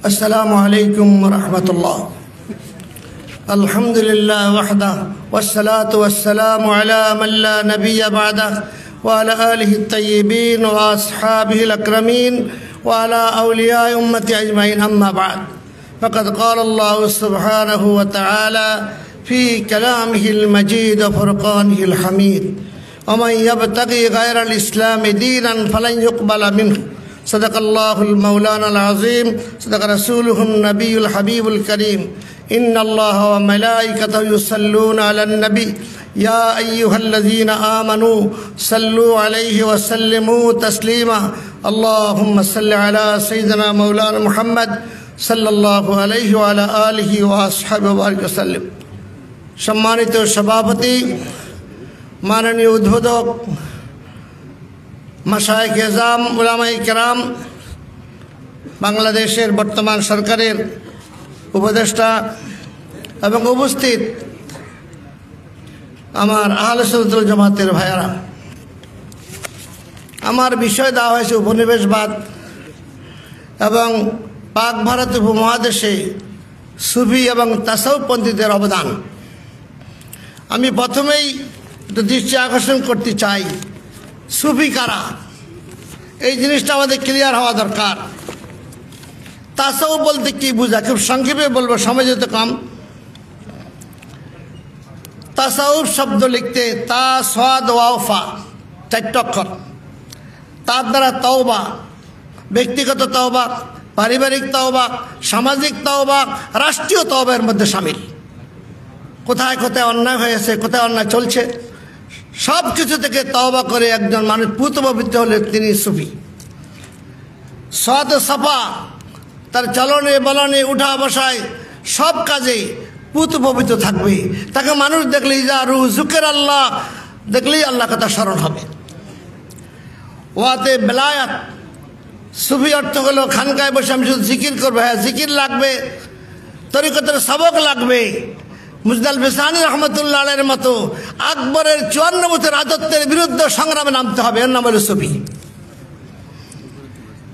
السلام عليكم ورحمة الله. الحمد لله وحده والصلاة والسلام على من لا نبي بعده وعلى آله الطيبين وأصحابه الأكرمين وعلى أولياء أمة أجمعين. أما بعد، فقد قال الله سبحانه وتعالى في كلامه المجيد وفرقانه الحميد: ومن يبتغي غير الإسلام دينا فلن يقبل منه. صدق الله المولانا العظيم، صدق رسوله النبي الحبيب الكريم. إن الله وملائكته يصلون على النبي يا أيها الذين آمنوا صلوا عليه وسلموا تسليما. اللهم صل على سيدنا مولانا محمد صلى الله عليه وعلى آله وأصحابه وبارك وسلم. সম্মানিত সভাপতি, মাননীয় উদ্বোধক, মাশায়েখ এজাম, উলামায়ে কেরাম, বাংলাদেশের বর্তমান সরকারের উপদেষ্টা এবং উপস্থিত আমার আহলে সুন্নাত ওয়াল জামাতের ভাইয়েরা, আমার বিষয় দেওয়া হয়েছে উপনিবেশবাদ এবং পাক ভারত উপমহাদেশে সুফি এবং তাসাউফপন্থীদের অবদান। আমি প্রথমেই একটু দৃষ্টি আকর্ষণ করতে চাই, সুফি কারা, এই জিনিসটা আমাদের ক্লিয়ার হওয়া দরকার। তাসাউফ বলতে কি বোঝা, খুব সংক্ষেপে বলবো, সময় যেতে কম। তাসাউফ শব্দ লিখতে তা সাদ ওয়াফা, চারটি অক্ষর। তার দ্বারা তওবা, ব্যক্তিগত তওবা, পারিবারিক তওবা, সামাজিক তওবা, রাষ্ট্রীয় তওবার মধ্যে শামিল। কোথায় কোথায় অন্যায় হয়েছে, কোথায় অন্যায় চলছে, সব কিছু থেকে তওবা করে একজন মানুষ পুত পবিত্র হলে তিনি সুফি। সাদ সাফা, তার চলনে বলনে উঠা বসায় সব কাজে পুত পবিত্র থাকবে। তাকে মানুষ দেখলে ইজারু জুকের আল্লাহ, দেখলেই আল্লাহ কথা স্মরণ হবে। ওয়াতে বেলায়াত, সুফি অর্থ হলো খানকায় বসে আমি শুধু জিকির করবো। হ্যাঁ, জিকির লাগবে, তরিকতের সবক লাগবে। মুজদাল বিসানি রহমতুল্লাহ আলাইহির মতো আকবরের 54 বছর রাজত্বের বিরুদ্ধে সংগ্রামে নামতে হবে, এর নাম হলো সুফি।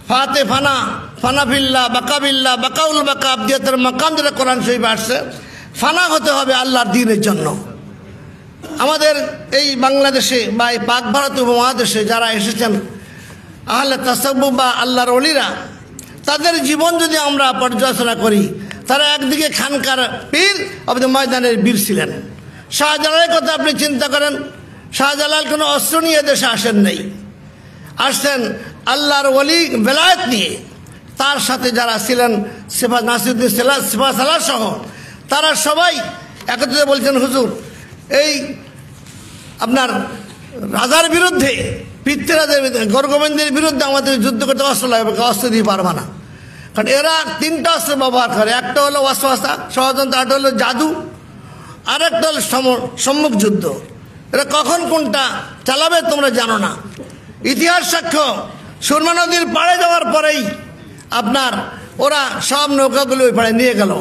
ফাতে ফানা, ফানাফিল্লা, বাকাবিল্লা, বাকাউল বাকা, আবদিয়াতের মাকাম, যেটা কোরআন শরীফে আসছে, ফানা হতে হবে আল্লাহর দ্বীনের জন্য। আমাদের এই বাংলাদেশে বা এই পাক ভারত উপমহাদেশে যারা এসেছেন আহলে তাসাউফ বা আল্লাহর ওলিরা, তাদের জীবন যদি আমরা পর্যালোচনা করি, তারা একদিকে খানকার পীর, আপনি ময়দানের বীর ছিলেন। শাহজালালের কথা আপনি চিন্তা করেন, শাহজালাল কোনো অস্ত্র নিয়ে দেশে আসেন নাই, আসছেন আল্লাহর ওলি বেলায়েত নিয়ে। তার সাথে যারা ছিলেন সিফা নাসিরউদ্দিন সিফা সালাহ সহ, তারা সবাই একত্রিত বলছেন, হুজুর এই আপনার রাজার বিরুদ্ধে, পিতৃরাজের বিরুদ্ধে, গরগোবিন্দের বিরুদ্ধে আমাদের যুদ্ধ করতে অস্ত্র লাগবে, অস্ত্র দিয়ে পারবা না। কারণ এরা 3টা অস্ত্র ব্যবহার করে। একটা হলো ওয়াসওয়াসা, ষড়যন্ত্র, একটা হলো জাদু, আর একটা হলো সম্মুখ যুদ্ধ। এরা কখন কোনটা চালাবে তোমরা জানো না। ইতিহাস সাক্ষ্য, সুরমা নদীর পাড়ে যাওয়ার পরেই আপনার ওরা সব নৌকাগুলো ওই পাড়ে নিয়ে গেল।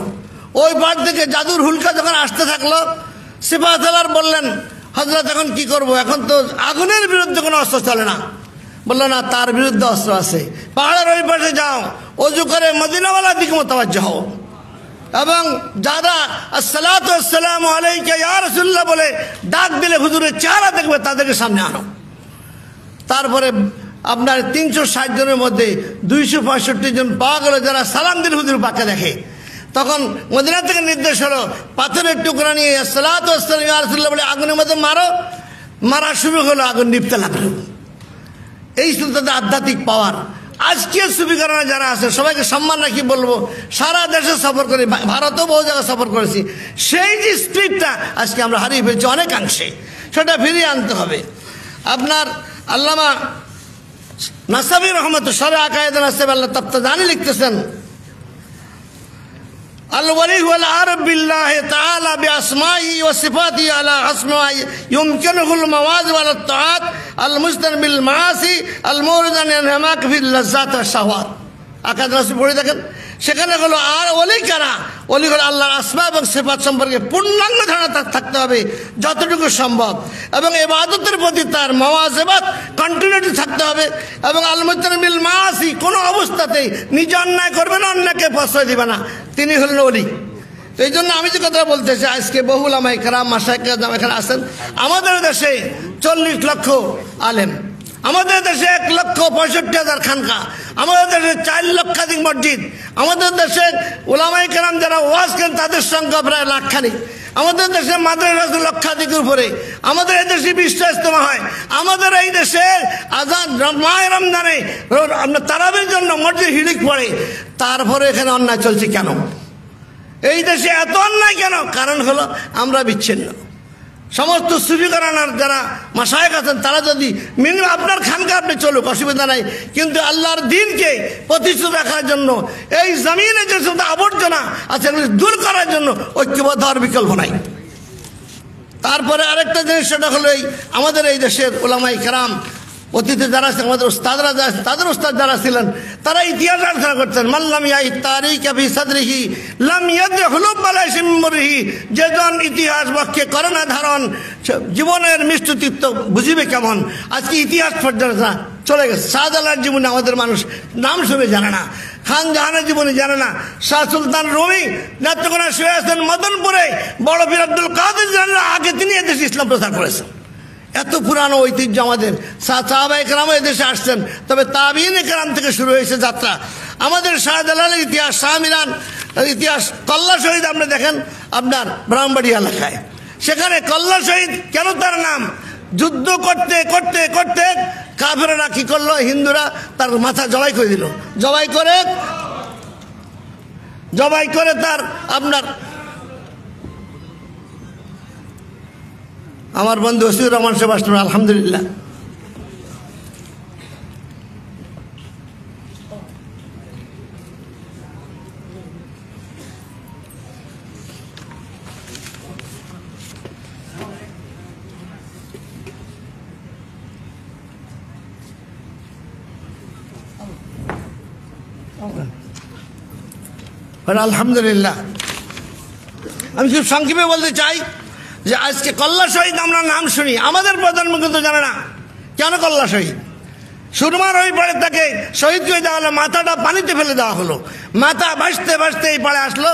ওই পাড় থেকে জাদুর হুলকা যখন আসতে থাকলো, সিপাহসালার বললেন, হযরত এখন কি করব, এখন তো আগুনের বিরুদ্ধে কোনো অস্ত্র চলে না। বললো না, তার বিরুদ্ধে অস্ত্র আছে, পাহাড়ের ওই পাশে যাও, অজু করে মদিনাওয়ালার দিকে মোতাবাজ্জহ হও, এবং যারা আসসালাতু ওয়াসসালামু আলাইকা ইয়া রাসূলুল্লাহ বলে ডাক দিলে হুজুরের চেহারা দেখবে, তাদেরকে সামনে আনো। তারপরে আপনার 360 জনের মধ্যে 265 জন পাওয়া গেল যারা সালাম দিল হুজুর পাকে দেখে। তখন মদিনা থেকে নির্দেশ হলো, পাথরের টুকরা নিয়ে আসসালাতু ওয়াসসালামু ইয়া রাসূলুল্লাহ বলে আগুনের মধ্যে মারো। মারা শুরু হলো, আগুন নিভতে লাগলো। এই ছিল তাদের আধ্যাত্মিক পাওয়ার। আজকে সুফিকাররা যারা আছে সবাইকে সম্মান রাখি বলবো, সারা দেশে সফর করি, ভারতেও বহু জায়গায় সফর করেছি, সেই যে স্পিরিটটা আজকে আমরা হারিয়ে ফেলছি অনেকাংশে, সেটা ফিরিয়ে আনতে হবে। আপনার আল্লামা নাসাবি রহমত সরে আকায়েদ নাসাব আল্লাহ তাফতাজানি লিখতেছেন, আল ওয়ালি ওয়াল আরব বিল্লাহি তাআলা বিআসমাইহি ওয়া সিফাতিহি আলা আসমাই ইউমকিনুল মাওয়াজ ওয়াল তাআত আল মুস্তান বিল মাআসি আল মুরিদান ইয়ানহামাক ফিল লাযাত ওয়াশ শাহওয়াত। আকায়েদ নাসাব পড়ে দেখেন, সেখানে হলো আর ওলি কারা, ওলি হলো আল্লাহর আসমা এবং সিফাত সম্পর্কে পূর্ণাঙ্গ ধারণা থাকতে হবে যতটুকু সম্ভব, এবং ইবাদতের প্রতি তার মুওয়াজাবাত কন্টিনিউটি থাকতে হবে, এবং আল মুতামিল মাসি কোনো অবস্থাতেই নিজে অন্যায় করবে না, অন্যকে প্রশ্রয় দিবে না, তিনি হলেন ওলি। তো এই জন্য আমি যে কথা বলতে চাই, আজকে বহু উলামায়ে কেরাম মাশায়েখ কেরাম এখানে আসেন। আমাদের দেশে 40 লক্ষ আলেম, আমাদের দেশে 1,65,000 খানকা, আমাদের দেশে 4 লক্ষাধিক মসজিদ, আমাদের দেশে উলামায়ে কেরাম যারা ওয়াজ করেন তাদের সংখ্যা প্রায় লাখখানিক, আমাদের দেশে মাদ্রাসা লক্ষাধিকের উপরে, আমাদের এই দেশে 20টা ইজতেমা হয়, আমাদের এই দেশে আজান মাহে রমজানে আপনার তারাবির জন্য মসজিদ হিড়িক পড়ে, তারপরে এখানে অন্যায় চলছে কেন? এই দেশে এত অন্যায় কেন? কারণ হলো আমরা বিচ্ছিন্ন। সমস্ত সুফি ঘরানার যারা মাশায়েখ আছেন তারা যদি মিনিমাম আপনার খানকা আপনি চলুক, অসুবিধা নাই, কিন্তু আল্লাহর দ্বীনকে প্রতিষ্ঠিত রাখার জন্য এই জমিনে যে সমস্ত আবর্জনা আছে এগুলো দূর করার জন্য ঐক্যবদ্ধ হওয়ার বিকল্প নাই। তারপরে আরেকটা জিনিস, সেটা হলো আমাদের এই দেশের উলামায়ে কেরাম অতীতে যারা আছেন, আমাদের উস্তাদরা যারা আছেন, তাদের উস্তাদ যারা ছিলেন তারা ইতিহাস আলোচনা করতেন। মাল্লাম ইয়াই তারিখ ফি সাদরিহি লাম ইয়াদখুলু বালাইহি মিমরিহি, যেজন ইতিহাস বক্ষে করে না ধারণ, জীবনের মিষ্টতিত্ব বুঝিবে কেমন? আজকে ইতিহাস পর্যন্ত চলে গেছে। শাহজালার জীবনে আমাদের মানুষ নাম শুনে জানে না, খান জাহানের জীবনে জানে না, শাহ সুলতান রুমি নেত্রকোনা শুয়ে আছেন মদনপুরে, বড় পীর আব্দুল কাদের জানেন না, আগে তিনি এদেশে ইসলাম প্রচার করেছেন। এত পুরানো ঐতিহ্য আমাদের। সাহাবায়ে কেরাম এদেশে আসছেন, তবে তাবিঈনে কেরাম থেকে শুরু হয়েছে যাত্রা। আমাদের শাহজালালের ইতিহাস, শাহ মিরান ইতিহাস, কল্লা শহীদ আপনি দেখেন আপনার ব্রাহ্মণবাড়িয়া এলাকায়, সেখানে কল্লা শহীদ কেন তার নাম? যুদ্ধ করতে করতে করতে কাফেররা কি করলো, হিন্দুরা তার মাথা জবাই করে দিল, জবাই করে তার আপনার আমার বন্ধু ওসিউর রহমান সাহেব আসলেন, আলহামদুলিল্লাহ। আলহামদুলিল্লাহ। আমি খুব সংক্ষেপে বলতে চাই যে আজকে কল্লা শহীদ আমরা নাম শুনি, আমাদের প্রধানমন্ত্রী তো জানে না কেন কল্লা শহীদ। সুরমার ওই পাড়ে তাকে শহীদ করে দেওয়া হলো, মাথাটা পানিতে ফেলে দেওয়া হলো, মাথা ভাসতে ভাসতে এই পাড়ে আসলো,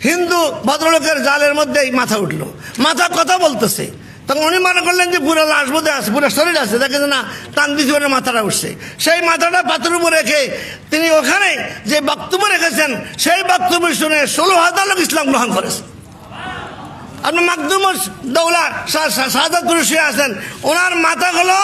হিন্দু ভদ্রলোকের জালের মধ্যেই মাথা উঠলো, মাথা কথা বলতেছে। তখন উনি মনে করলেন যে পুরো লাশ বোধে আছে, পুরো শরীর আছে, দেখে যে না, টান দিতে পারে মাথাটা উঠছে। সেই মাথাটা পাথরের উপর রেখে তিনি ওখানে যে বক্তব্য রেখেছেন, সেই বক্তব্য শুনে 16,000 লোক ইসলাম গ্রহণ করেছে। আপনি মাকদুমুস দৌলা শাহাদাতপুরে শুয়ে আছেন, ওনার মাথা হলো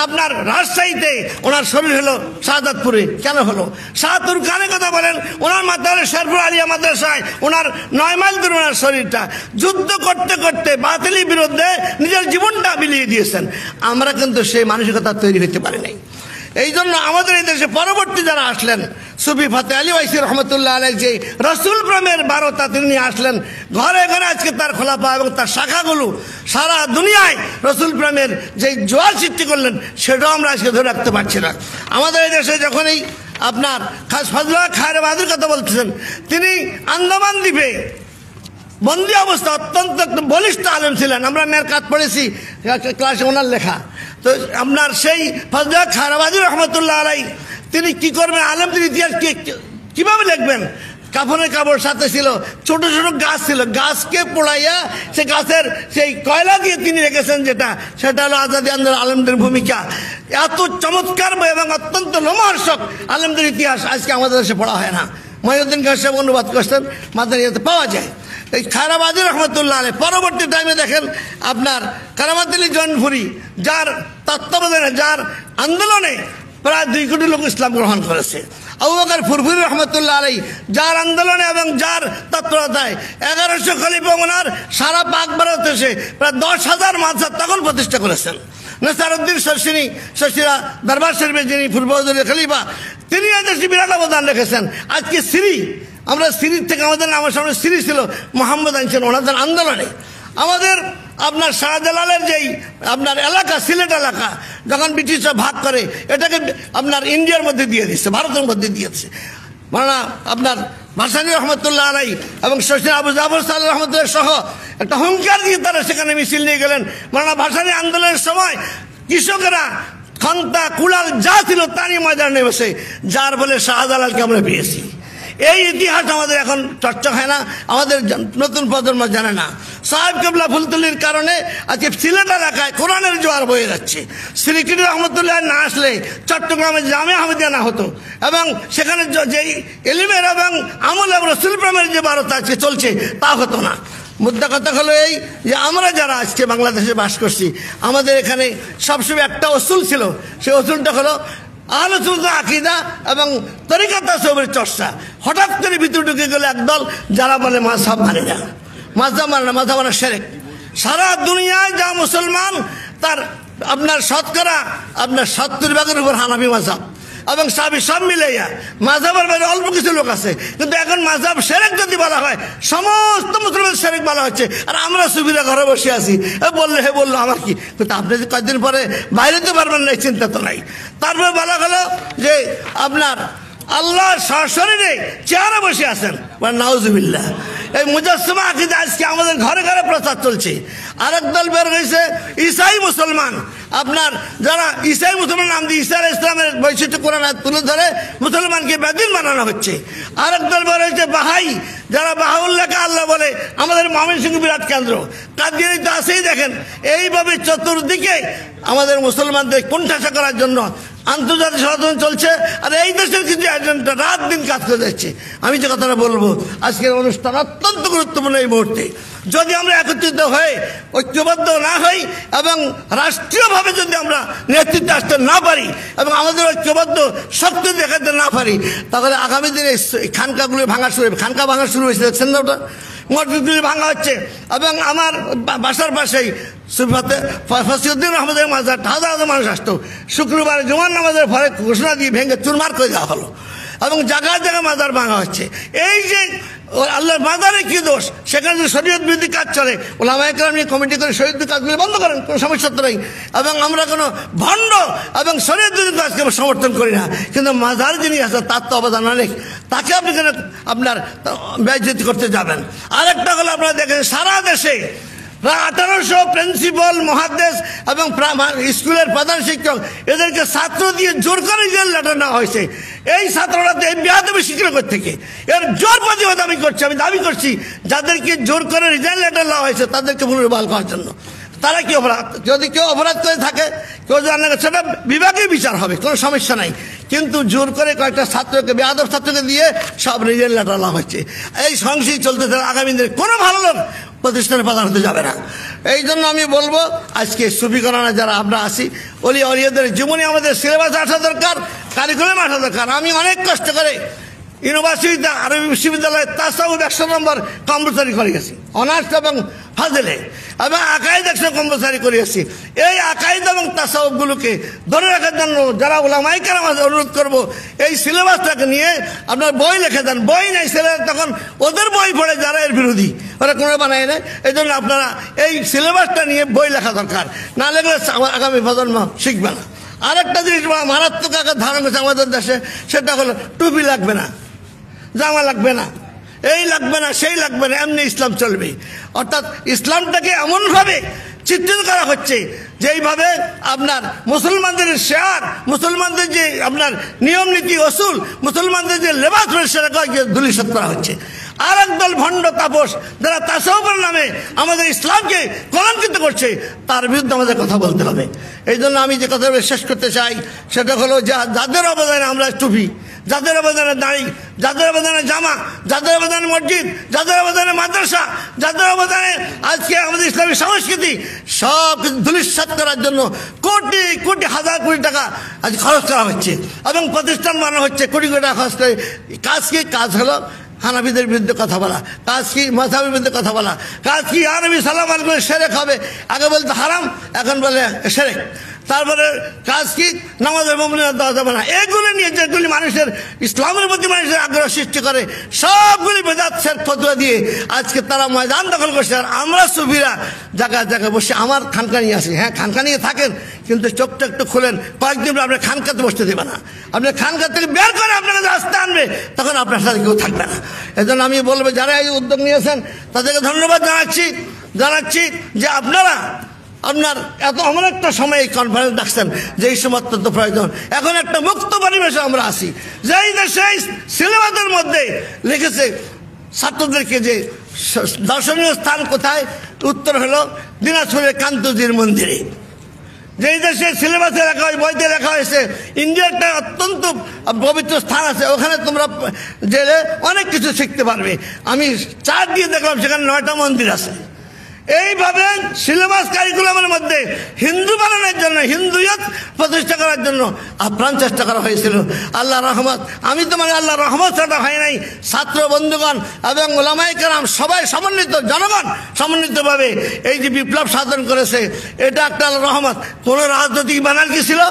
আপনার রাজশাহীতে, ওনার শরীর হলো শাহাদাতপুরে। কেন হলো? শাহাতুর কানে কথা বলেন, ওনার মাথা হলো শেরপুর আলিয়া মাদ্রাসায়, ওনার 9 মাইল দূরে ওনার শরীরটা। যুদ্ধ করতে করতে বাতিলের বিরুদ্ধে নিজের জীবনটা বিলিয়ে দিয়েছেন। আমরা কিন্তু সেই মানসিকতা তৈরি হতে পারি নাই। এই জন্য আমাদের এই দেশে পরবর্তী যারা আসলেন, সুফি ফাতে আলী ওয়াইসি রহমতুল্লাহ আলাইহি যে রসুল প্রেমের বারতা তিনি আসলেন, ঘরে ঘরে আজকে তার খোলাফা এবং তার শাখাগুলো সারা দুনিয়ায় রসুল প্রেমের যে জোয়ার সৃষ্টি করলেন, সেটাও আমরা আজকে ধরে রাখতে পারছি না। আমাদের এই দেশে যখনই আপনার খাস ফজলুল্লাহ খায়রে বাহাদুর কথা বলতেছেন, তিনি আন্দামান দ্বীপে বন্দি অবস্থা অত্যন্ত বলিষ্ঠ আলেম ছিলেন। আমরা মেরকাত পড়েছি ক্লাসে, ওনার লেখা। তো আপনার সেই ফজলুল্লাহ খায়রে বাহাদুর রহমতুল্লাহ আলাইহি তিনি কি করবেন, আলেমদের ইতিহাস কিভাবে লিখবেন? কাফনের কাপড় সাথে ছিল, ছোট ছোট গাছ ছিল, গাছকে পোড়াইয়া সে গাছের সেই কয়লা দিয়ে তিনি রেখেছেন, সেটা হলো আজাদী আন্দোলন আলেমদের ভূমিকা। এত চমৎকার এবং অত্যন্ত লোমহর্ষক আলেমদের ইতিহাস আজকে আমাদের দেশে পড়া হয় না। মহিউদ্দিন খান সাহেব অনুবাদ করছেন, মাদারিয়াতে পাওয়া যায়। এই খায়রে বাহাদুর রহমতুল্লাহ আলাইহি পরবর্তী টাইমে দেখেন আপনার কারামাত আলী জৌনপুরি, যার তত্ত্বাবধানে, যার আন্দোলনে প্রায় 2 কোটি লোক ইসলাম গ্রহণ করেছে। আবু বকর ফুরফুরি রহমতুল্লাহ আলাইহি, যার আন্দোলনে এবং যার তৎপরতায় 1100 খলিফা ওনার সারা পাক ভারত এসে প্রায় 10,000 মাদ্রাসা তখন প্রতিষ্ঠা করেছেন। নাসারউদ্দিন শশিরা দরবার শরীফে যিনি পূর্ববর্তী খলিফা, তিনি এদেশে বিরাট অবদান রেখেছেন। আজকে সিরি, আমরা সিরির থেকে আমাদের আমার সামনে সিরি ছিল, মোহাম্মদ আনছেন ওনাদের আন্দোলনে। আমাদের আপনার শাহজালালের যেই আপনার এলাকা, সিলেট এলাকা, যখন ব্রিটিশরা ভাগ করে এটাকে আপনার ইন্ডিয়ার মধ্যে দিয়ে দিচ্ছে, ভারতের মধ্যে দিয়েছে। মাওলানা আপনার ভাসানী রহমতুল্লাহ আলাই এবং শহীদ আবু জাফর সাল্লাহ রহমতুল্লাহ সহ একটা হুঙ্কার দিয়ে তারা সেখানে মিছিল নিয়ে গেলেন। মাওলানা ভাসানী আন্দোলনের সময় কৃষকেরা খন্তা কুড়াল যা ছিল তারই ময়দানে নেমেছে, যার বলে শাহজালালকে আমরা পেয়েছি। এই ইতিহাস আমাদের এখন চর্চা হয় না, আমাদের নতুন প্রজন্ম জানে না। সাহেব কেবলা ফুলতলির কারণে আজকে সিলেট এলাকায় কোরআনের জোয়ার বয়ে যাচ্ছে। শ্রীকৃষ্ণ রহমতুল্লাহ না আসলে চট্টগ্রামে জামে আহমদিয়া না হতো, এবং সেখানে যে এলিমের এবং আমল এবং রসুল প্রেমের যে বারতা আজকে চলছে তা হতো না। মুদ্রা কথা হলো এই যে আমরা যারা আজকে বাংলাদেশে বাস করছি, আমাদের এখানে সবসময় একটা অসুল ছিল। সেই অসুলটা হলো আহলে সুন্নাহ আকীদা এবং তরিকাত তাসাউফের চর্চা। হঠাৎ করে ভিতরে ঢুকে গেল একদল যারা বলে মাযহাব মানে না, মাযহাব মানে না, মাযহাব মানে শিরক। সারা দুনিয়ায় যা মুসলমান তার আপনার শতকরা 70% উপর হানাফি মাযহাব এবং সাহাবী সব মিলাইয়া। মাযহাবের বাইরে অল্প কিছু লোক আছে, কিন্তু এখন মাযহাব শিরক যদি বলা হয় সমস্ত মুসলমান শিরক বলা হচ্ছে। আর আমরা সুফিরা ঘরে বসে আছি, হে বললো আমার কি, কিন্তু আপনি যে কয়েকদিন পরে বাইরে তো পারবেন না, এই চিন্তা তো নাই। তারপরে বলা হলো যে আপনার আল্লাহ সশরীরে চেয়ারে বসে আছেন, নাউজুবিল্লাহ। এই মুজাসসিমা আকীদা আজকে আমাদের ঘরে ঘরে প্রচার চলছে। আরেক দল বের হয়েছে ঈসাই মুসলমান, আপনার যারা ঈসাই মুসলমান নাম দিয়ে ঈসা আলাইহিস সালামের বৈশিষ্ট্য কোরআনে তুলে ধরে মুসলমানকে বেদিন বানানো হচ্ছে। আরেক দল বের হয়েছে বাহাই, যারা বাহাউল্লাহকে আল্লাহ বলে। আমাদের ময়মনসিংহ বিরাট কেন্দ্র, কাদিয়ানী তো আছেই। দেখেন এইভাবে চতুর্দিকে আমাদের মুসলমানদের কোণঠাসা করার জন্য আন্তর্জাতিক ষড়যন্ত্র চলছে। আর এই দেশের কিছু এজেন্টরা রাত দিন কাজ করে যাচ্ছে। আমি যে কথাটা বলবো, আজকের অনুষ্ঠান অত্যন্ত গুরুত্বপূর্ণ। এই মুহূর্তে যদি আমরা একত্রিত হয়ে ঐক্যবদ্ধ না হই এবং রাষ্ট্রীয়ভাবে যদি আমরা নেতৃত্বে আসতে না পারি এবং আমাদের ঐক্যবদ্ধ শক্তি দেখাতে না পারি, তাহলে আগামী দিনে খানকাগুলি ভাঙা শুরু হয়েছে। দেখছেন না, ওটা মসজিদগুলি ভাঙা হচ্ছে। এবং আমার বাসার পাশেই সুফাতে ফসিউদ্দিন আহমদের মাজার হাজার হাজার মানুষ আসতো। শুক্রবারে জুমার নামাজের পরে ঘোষণা দিয়ে ভেঙে চুরমার করে দেওয়া হলো, এবং জায়গায় জায়গায় মাজার ভাঙা হচ্ছে। এই যে আল্লাহর মাজারে কি দোষ, সেখানে যদি শরীয়ত বিরোধী কাজ চলে, ওলামায়ে কেরাম নিয়ে কমিটি করে শরীয়ত বিরোধী কাজগুলি বন্ধ করেন, কোনো সমস্যা তো নেই। এবং আমরা কোনো ভণ্ড এবং শরীয়ত বিরোধী কাজকে সমর্থন করি না, কিন্তু মাজার যিনি আছেন তার তো অবদান অনেক, তাকে আপনি কেন আপনার বেইজ্জতি করতে যাবেন? আরেকটা হলো আপনারা দেখেন সারা দেশে 1800 প্রিন্সিপাল, মুহাদ্দিস এবং স্কুলের প্রধান শিক্ষক এদেরকে ছাত্র দিয়ে জোর করে জেল লেটার নেওয়া হয়েছে। এই ছাত্ররা এই বেয়াদবি শিক্ষক থেকে এর জোর প্রতিবাদ আমি দাবি করছি, যাদেরকে জোর করে রিজাইন লেটার নেওয়া হয়েছে তাদেরকে পুনর্বহাল করার জন্য। তারা কি অপরাধ, যদি কেউ অপরাধ করে থাকে, কেউ জানে সেটা বিভাগীয় বিচার হবে, কোনো সমস্যা নাই। কিন্তু জোর করে কয়েকটা ছাত্রকে, বেয়াদব ছাত্রকে দিয়ে সব রিজাইন লেটার নেওয়া হচ্ছে। এই সংশয় চলতে থাকে। আগামী দিনে কোনো ভালো লোক প্রতিষ্ঠানে প্রধান হতে যাবে না। এই জন্য আমি বলবো, আজকে সুফিকরণে যারা আমরা আসি, অলিয়াদের জীবনে আমাদের সিলেবাস আসা দরকার, কারিকুলাম আসা দরকার। আমি অনেক কষ্ট করে ইউনিভার্সিটিতে, আরবি বিশ্ববিদ্যালয়ে তাসাউফ 100 নম্বর কম্পালসারি করে গেছি, অনার্স এবং ফাজলে, এবং আকাইদ 100 কম্পালসারি করে গেছি। এই আকাইদ এবং তাসাউফগুলোকে ধরে রাখার জন্য যারা ওলামায়ে কেরাম অনুরোধ করবো, এই সিলেবাসটাকে নিয়ে আপনার বই লিখে দেন। বই নেই ছেলেরা, তখন ওদের বই পড়ে যারা এর বিরোধী, ওরা কোনো বানায় নেয়। এই জন্য আপনারা এই সিলেবাসটা নিয়ে বই লেখা দরকার, না লেখলে আগামী প্রজন্ম শিখবে না। আরেকটা জিনিস মারাত্মক আকার ধারণ করছে আমাদের দেশে, সেটা হলো টুপি লাগবে না, জামা লাগবে না, এই লাগবে না, সেই লাগবে না, এমনি ইসলাম চলবে। অর্থাৎ ইসলামটাকে এমনভাবে চিত্রিত করা হচ্ছে যেইভাবে আপনার মুসলমানদের শেয়ার, মুসলমানদের যে আপনার নিয়ম নীতি অসুল, মুসলমানদের যে লেবাস সেটাকে ধূলিসাৎ করা হচ্ছে। আর একদল ভণ্ড তাপস যারা তাসাউফের নামে আমাদের ইসলামকে কলঙ্কিত করছে, তার বিরুদ্ধে আমাদের কথা বলতে হবে। এই জন্য আমি যে কথা শেষ করতে চাই সেটা হলো, যাদের অবদানে আমরা টুপি, যাদের অবদানে দাড়ি, যাদের অবদানে জামা, যাদের অবদানে মসজিদ, যাদের অবদানে মাদ্রাসা, যাদের অবদানে আজকে আমাদের ইসলামী সংস্কৃতি, সব কিছু ধূলিসাৎ করার জন্য কোটি কোটি হাজার কোটি টাকা আজ খরচ করা হচ্ছে এবং প্রতিষ্ঠান বানানো হচ্ছে কোটি কোটি টাকা খরচ করে। কাজ কি? কাজ হলো হানাফিদের বিরুদ্ধে কথা বলা, কাজ কি মাযহাবের বিরুদ্ধে কথা বলা, কাজ কি আরবি সালাম আলাইকুম শিরক হবে। আগে বলতে হারাম, এখন বলে শিরক। তারপরে কাজ কি, নামাজের মমনিয়ত দেওয়া যাবে না। এগুলি নিয়ে যেগুলি মানুষের ইসলামের প্রতি মানুষের আগ্রহ সৃষ্টি করে সবগুলি বেদাত শিরক ফতোয়া দিয়ে আজকে তারা ময়দান দখল করছে। আর আমরা সুফিরা জায়গায় জায়গায় বসে আমার খানকা নিয়ে আসি। হ্যাঁ, খানকা নিয়ে থাকেন, কিন্তু চোখটা একটু খোলেন, কয়েকদিন আপনি খানকাতে বসতে দেবে না। আপনি খানকা থেকে বের করে আপনাকে রাস্তা আনবে, তখন আপনার সাথে কেউ থাকবে না। এজন্য আমি বলবো যারা এই উদ্যোগ নিয়েছেন তাদেরকে ধন্যবাদ জানাচ্ছি যে আপনার এত এমন একটা সময় এই কনফারেন্স ডাকছেন যে এই সময় অত্যন্ত প্রয়োজন। এখন একটা মুক্ত পরিবেশে আমরা আছি, যেই দেশে সিলেবাসের মধ্যে লিখেছে ছাত্রদেরকে যে দর্শনীয় স্থান কোথায়, উত্তর হলো দিনাজপুরের কান্তজির মন্দিরে। যেই দেশে সিলেবাসে লেখা হয়, বইতে লেখা হয়েছে ইন্ডিয়ার একটা অত্যন্ত পবিত্র স্থান আছে, ওখানে তোমরা গেলে অনেক কিছু শিখতে পারবে। আমি চার্ট দিয়ে দেখলাম সেখানে 9টা মন্দির আছে। এইভাবে সিলেবাস কারিকুলামের মধ্যে হিন্দু বানানোর জন্য, হিন্দুয়ত প্রতিষ্ঠা করার জন্য আপ্রাণ চেষ্টা করা হয়েছিল। আল্লাহ রহমত, আমি তো মানে আল্লাহ রহমত ছাড়া হয় নাই। ছাত্র বন্ধুগণ এবং ওলামায়ে কেরাম সবাই সমন্বিত, জনগণ সমন্বিতভাবে এই যে বিপ্লব সাধন করেছে, এটা একটা আল্লাহ রহমত। কোনো রাজনৈতিক ব্যানার কি ছিল?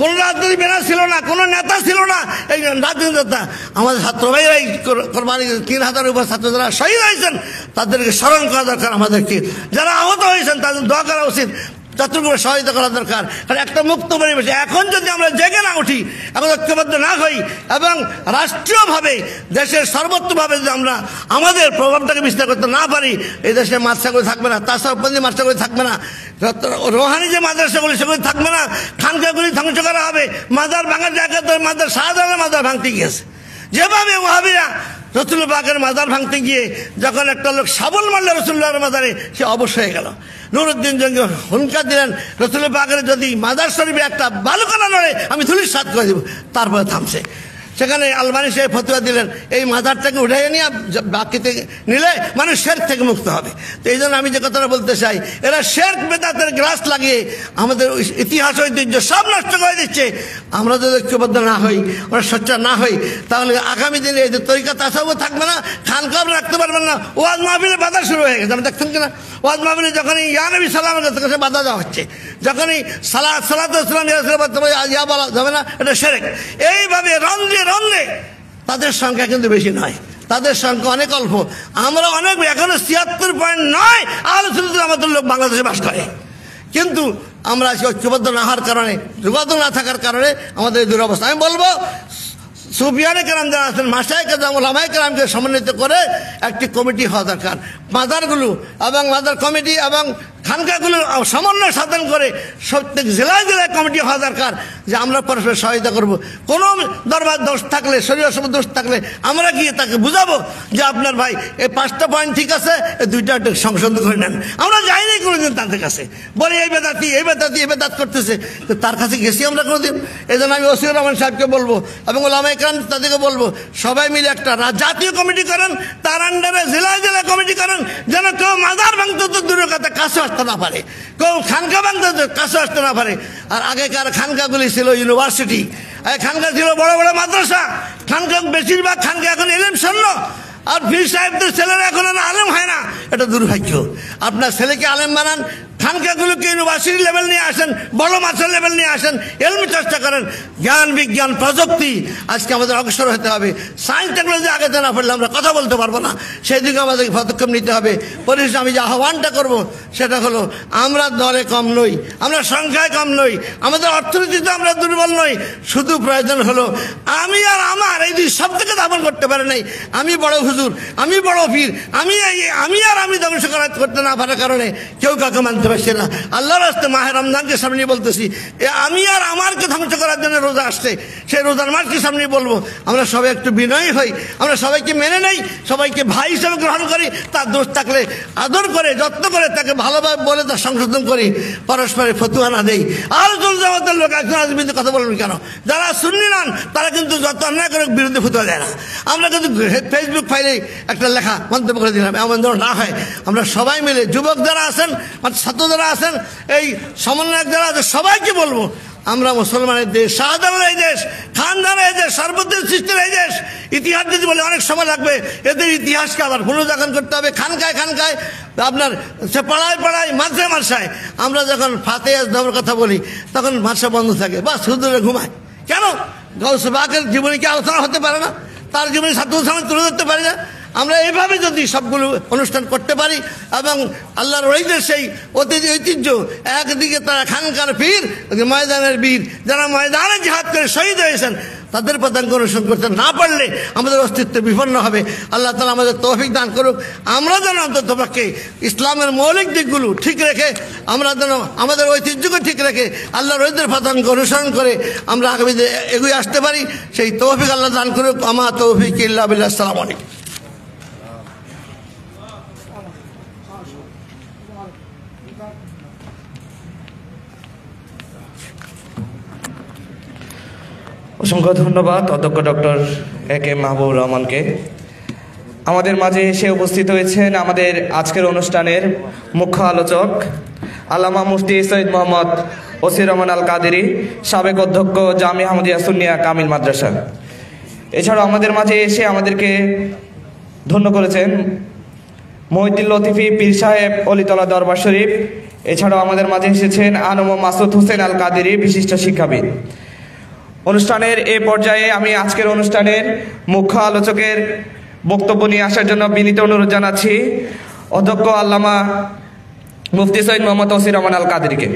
কোনো রাজনৈতিক ব্যানার ছিল না, কোনো নেতা ছিল না। এই রাজনৈতিক নেতা আমাদের ছাত্র ভাইরাই কোরবানি 3000-এর উপর ছাত্র যারা শহীদ হয়েছেন তাদেরকে স্মরণ করা দরকার। আমাদেরকে যারা আহত হয়েছেন তাদের দোয়া করা উচিত, চতুর্গুলো সহায়তা করা দরকার। কারণ একটা মুক্ত পরিবেশে এখন যদি আমরা জেগে না উঠি, এখন ঐক্যবদ্ধ না হই এবং রাষ্ট্রীয়ভাবে দেশের সর্বত্রভাবে যদি আমরা আমাদের প্রভাবটাকে বিস্তার করতে না পারি, এই দেশে মাদ্রাসাগুলি থাকবে না, তাসাউফবন্দি মাদ্রাসাগুলি থাকবে না, রোহানি যে মাদ্রাসাগুলি সেগুলি থাকবে না, খানকাগুলি ধ্বংস করা হবে। মাজার ভাঙার জায়গায় তো মাজার শাহজালালের মাজার ভাঙতে গিয়েছে। যেভাবে ওয়াহাবিরা রসুল পাকের মাজার ভাঙতে গিয়ে যখন একটা লোক শাবল মারল রসুল্লাহর মাজারে, সে অবশ্য হয়ে গেল। নুরুদ্দিন জঙ্গি হুঙ্কার দিলেন রসুল পাকের যদি মাজার শরীফে একটা বালুকণা নড়ে আমি ধুলিস্যাৎ করে দেব। তারপরে থামছে। সেখানে আলবানি সাহেব ফতোয়া দিলেন এই মাজারটাকে উঠাইয়ে নিয়ে বাকিতে নিলে মানুষ শিরক থেকে মুক্ত হবে। তো এই জন্য আমি যে কথাটা বলতে চাই, এরা শিরক বেদাতের গ্রাস লাগিয়ে আমাদের ইতিহাস ঐতিহ্য সব নষ্ট করে দিচ্ছে। আমরা যদি ঐক্যবদ্ধ না হই, আমরা সোচ্চার না হই, তাহলে আগামী দিনে এই যে তরিকা তাসাউফ থাকবে না, খানকাহ রাখতে পারবেন না। ওয়াজ মাহফিলে বাধা শুরু হয়ে গেছে, আমি দেখছেন কিনা? ওয়াজ মাহফিলে যখনই ইয়া নবী সালামের কাছে বাধা দেওয়া হচ্ছে, যখনই সালাতুল ইয়া বলা যাবে না, এটা শিরক। এইভাবে রন্ধ্রে তাদের সংখ্যা কিন্তু বেশি নয়, তাদের সংখ্যা অনেক অল্প। আমরা অনেক, এখনো 76.9 আহলে সুন্নাত আমাদের লোক বাংলাদেশে বাস করে, কিন্তু আমরা ঐক্যবদ্ধ না হওয়ার কারণে, যোগাযোগ না থাকার কারণে আমাদের এই দুরবস্থা। আমি বলবো সুফিয়ানে কেরাম যারা আছেন, মাশায়েখ কেরাম, ওলামায়ে কেরামকে সমন্বিত করে একটি কমিটি হওয়া দরকার। মাজারগুলো এবং মাজার কমিটি এবং খানকাগুলো সমন্বয় সাধন করে প্রত্যেক জেলায় জেলায় কমিটি হওয়া দরকার, যে আমরা পরস্পর সহায়তা করব। কোনো দরবার দোষ থাকলে, শরীয়ত সম্বন্ধে দোষ থাকলে আমরা গিয়ে তাকে বুঝাবো যে আপনার ভাই এই 5টা পয়েন্ট ঠিক আছে, এই 2টা একটু সংশোধন করে নেন। আমরা যাইনি কোনোদিন তাদের কাছে, বলে এই বেদাত করতেছে, তো তার কাছে গেছি আমরা কোনোদিন? এই জন্য আমি ওসিউর রহমান সাহেবকে বলবো এবং ওলামায়ে কেরাম তাদেরকে বলবো, সবাই মিলে একটা জাতীয় কমিটি করেন, তার আন্ডারে জেলায় জেলায় কমিটি করেন, যেন কেউ মাজার ভাঙতে তো দূরের কথা কাছে আসতে না পারে, কেউ খানকা ভাঙতে কাছে আসতে না পারে। আর আগেকার খানকাগুলি ছিল ইউনিভার্সিটি, খানকা ছিল বড় বড় মাদ্রাসা। খানকা বেশিরভাগ খানকা এখন ইলম শূন্য, আর পীর সাহেবদের ছেলেরা এখন আলেম হয় না। এটা দুর্ভাগ্য। আপনার ছেলেকে আলেম বানান, খানকাগুলোকে ইউনিভার্সিটি লেভেল নিয়ে আসেন, বড় মাস্টার লেভেল নিয়ে আসেন, এলমি চর্চা করেন। জ্ঞান বিজ্ঞান প্রযুক্তি আজকে আমাদের অগ্রসর হতে হবে। সায়েন্স টেকনোলজি আগে না পড়লে আমরা কথা বলতে পারবো না, সেই দিকে আমাদেরকে পদক্ষেপ নিতে হবে। পরিশেষে আমি যে আহ্বানটা করব সেটা হলো, আমরা দলে কম নই, আমরা সংখ্যায় কম নই, আমাদের অর্থনীতিতে আমরা দুর্বল নই। শুধু প্রয়োজন হলো আমি আর আমার, এই দুই শব্দকে ধারণ করতে পারে নাই। আমি বড় হুজুর, আমি বড় পীর, আমি ধ্বংস করতে না পারার কারণে কেউ কাউকে মানতে পারছে না। আল্লাহর রাস্তে মাহে রমজানকে সামনে বলতেছি, আমি আর আমারকে ধ্বংস করার জন্য রোজা আসছে, সেই রোজার মাসকে সামনে বলবো আমরা সবাই একটু বিনয়ী হই, আমরা সবাইকে মেনে নেই, সবাইকে ভাই হিসেবে গ্রহণ করি, তার দোষ থাকলে আদর করে যত্ন করে তাকে ভালোভাবে বলে তার সংশোধন করি, পরস্পরের ফতুয়া না দেই। আর জামাতের লোক একজন রাজনীতির কথা বলবেন কেন? যারা সুন্নি নন তারা কিন্তু যত অন্যায় করে বিরুদ্ধে ফতুয়া দেয় না। আমরা কিন্তু ফেসবুক ফাইলে একটা লেখা মন্তব্য করে দিলাম, এমন যেন না হয়। আমরা সবাই মিলে, যুবক যারা আছেন, ছাত্র যারা আছেন, এই সমন্বয়ক যারা আছে, সবাইকে বলবো আমরা মুসলমানের দেশ, শাহজালালের এই দেশ, খানদানের এই দেশ, সর্বত্র সৃষ্টির এই দেশ, ইতিহাস যদি বলে অনেক সময় লাগবে। এদের ইতিহাসকে আবার পুনরুদ্ধারণ করতে হবে। খানকায় খানকায়, আপনার সে পাড়ায় পাড়ায়, মাদ্রাসায় মাদ্রাসায় আমরা যখন ফাতিহা দেওয়ার কথা বলি তখন মাদ্রাসা বন্ধ থাকে, বাস হুজুরে ঘুমায়। কেন? গাউসে পাকের জীবনী কি আলোচনা হতে পারে না? তার জীবনী ছাত্রদের সামনে তুলে ধরতে পারি না? আমরা এইভাবে যদি সবগুলো অনুষ্ঠান করতে পারি এবং আল্লাহর ওলিদের সেই ঐতিহ্য, একদিকে তারা খানকার পীর, ময়দানের বীর, যারা ময়দানে জিহাদ করে শহীদ হয়েছেন, তাদের পদাঙ্ক অনুসরণ করতে না পারলে আমাদের অস্তিত্ব বিপন্ন হবে। আল্লাহ তাআলা আমাদের তৌফিক দান করুক। আমরা যেন অন্ততপক্ষে ইসলামের মৌলিক দিকগুলো ঠিক রেখে, আমরা যেন আমাদের ঐতিহ্যকে ঠিক রেখে আল্লাহর ওলিদের পদাঙ্ক অনুসরণ করে আমরা আগামীতে এগিয়ে আসতে পারি, সেই তৌফিক আল্লাহ দান করুক। আমা তৌফিক ইল্লা বিল্লাহ। আসসালামু আলাইকুম। অসংখ্য ধন্যবাদ অধ্যক্ষ ডক্টর AK মাহবুবুর রহমানকে। আমাদের মাঝে এসে উপস্থিত হয়েছেন আমাদের আজকের অনুষ্ঠানের মুখ্য আলোচক আল্লামা মুফতি সৈয়দ মোহাম্মদ ওসি রহমান আল কাদেরী, সাবেক অধ্যক্ষ জামিয়া আহমদিয়া সুন্নিয়া কামিল মাদ্রাসা। এছাড়াও আমাদের মাঝে এসে আমাদেরকে ধন্য করেছেন মহিউদ্দিন লতিফি পীর সাহেব অলিতলা দরবার শরীফ। এছাড়াও আমাদের মাঝে এসেছেন আনম মাসুদ হোসেন আল কাদেরী, বিশিষ্ট শিক্ষাবিদ। অনুষ্ঠানের এই পর্যায়ে আমি আজকের অনুষ্ঠানের মুখ্য আলোচকের বক্তব্য নিয়ে আসার জন্য বিনীত অনুরোধ জানাচ্ছি অধ্যক্ষ আল্লামা মুফতি সৈয়দ মোহাম্মদ ওসি রহমান আল কাদেরীকে।